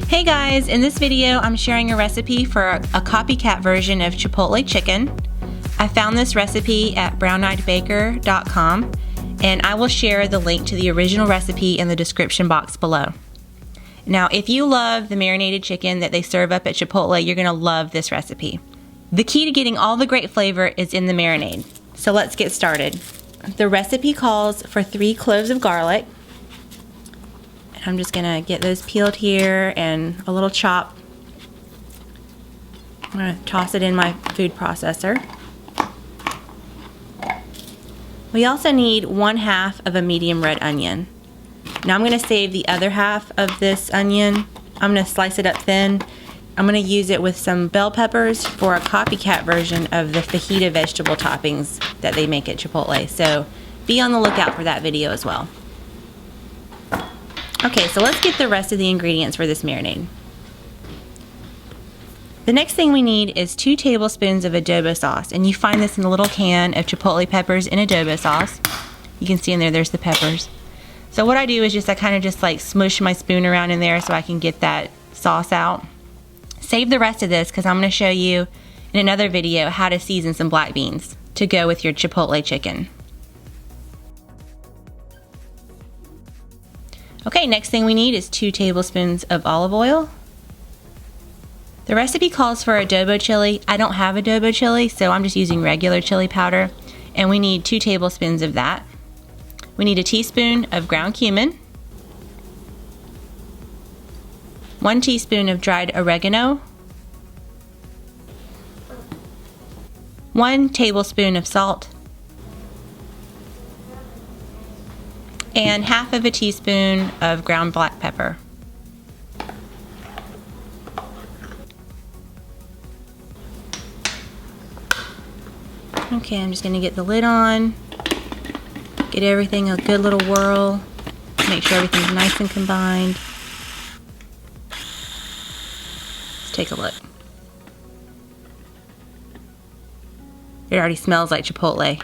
Hey guys, in this video I'm sharing a recipe for a copycat version of Chipotle chicken. I found this recipe at browneyedbaker.com and I will share the link to the original recipe in the description box below. Now if you love the marinated chicken that they serve up at Chipotle, you're going to love this recipe. The key to getting all the great flavor is in the marinade. So let's get started. The recipe calls for 3 cloves of garlic. I'm just gonna get those peeled here and a little chop. I'm gonna toss it in my food processor. We also need 1/2 of a medium red onion. Now I'm gonna save the other half of this onion. I'm gonna slice it up thin. I'm gonna use it with some bell peppers for a copycat version of the fajita vegetable toppings that they make at Chipotle. So be on the lookout for that video as well. Okay, so let's get the rest of the ingredients for this marinade. The next thing we need is 2 tablespoons of adobo sauce, and you find this in a little can of chipotle peppers in adobo sauce. You can see in there, there's the peppers. So what I do is I kind of just like smush my spoon around in there so I can get that sauce out. Save the rest of this because I'm going to show you in another video how to season some black beans to go with your chipotle chicken. Okay, next thing we need is 2 tablespoons of olive oil. The recipe calls for adobo chili. I don't have adobo chili, so I'm just using regular chili powder. And we need 2 tablespoons of that. We need a teaspoon of ground cumin, 1 teaspoon of dried oregano, 1 tablespoon of salt, and 1/2 teaspoon of ground black pepper. Okay, I'm just going to get the lid on, get everything a good little whirl, make sure everything's nice and combined. Let's take a look. It already smells like Chipotle.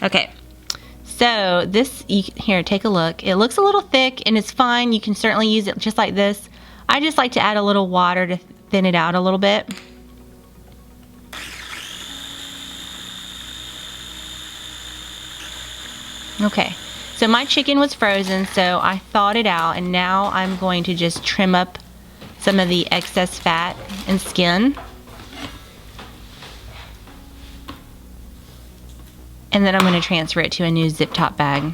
Okay. So this, here, take a look. It looks a little thick and it's fine. You can certainly use it just like this. I just like to add a little water to thin it out a little bit. Okay, so my chicken was frozen, so I thawed it out, and now I'm going to just trim up some of the excess fat and skin. And then I'm going to transfer it to a new zip top bag.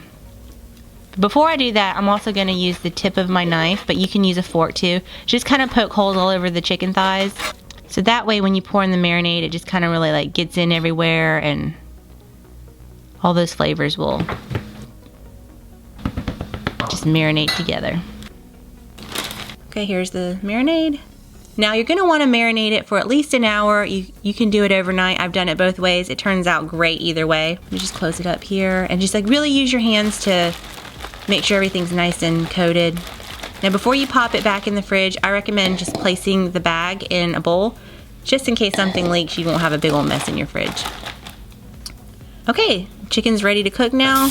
Before I do that, I'm also going to use the tip of my knife, but you can use a fork too. Just kind of poke holes all over the chicken thighs. So that way when you pour in the marinade, it just kind of really like gets in everywhere and all those flavors will just marinate together. Okay, here's the marinade. Now you're going to want to marinate it for at least an hour. You can do it overnight. I've done it both ways. It turns out great either way. Let me just close it up here and just like really use your hands to make sure everything's nice and coated. Now before you pop it back in the fridge, I recommend just placing the bag in a bowl. Just in case something leaks, you won't have a big old mess in your fridge. Okay, chicken's ready to cook now.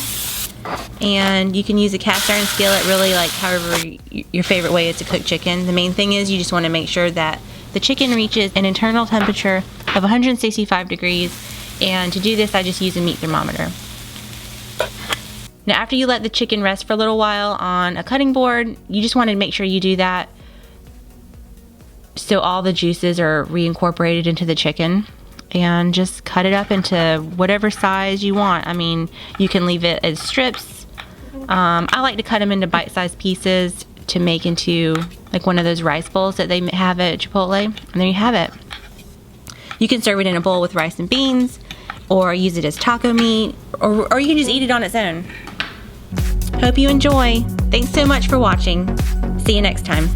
And you can use a cast iron skillet, really like however your favorite way is to cook chicken. The main thing is you just want to make sure that the chicken reaches an internal temperature of 165 degrees. And to do this, I just use a meat thermometer. Now after you let the chicken rest for a little while on a cutting board, you just want to make sure you do that so all the juices are reincorporated into the chicken. And just cut it up into whatever size you want. I mean, you can leave it as strips. I like to cut them into bite-sized pieces to make into like one of those rice bowls that they have at Chipotle. And there you have it. You can serve it in a bowl with rice and beans, or use it as taco meat, or you can just eat it on its own. Hope you enjoy. Thanks so much for watching. See you next time.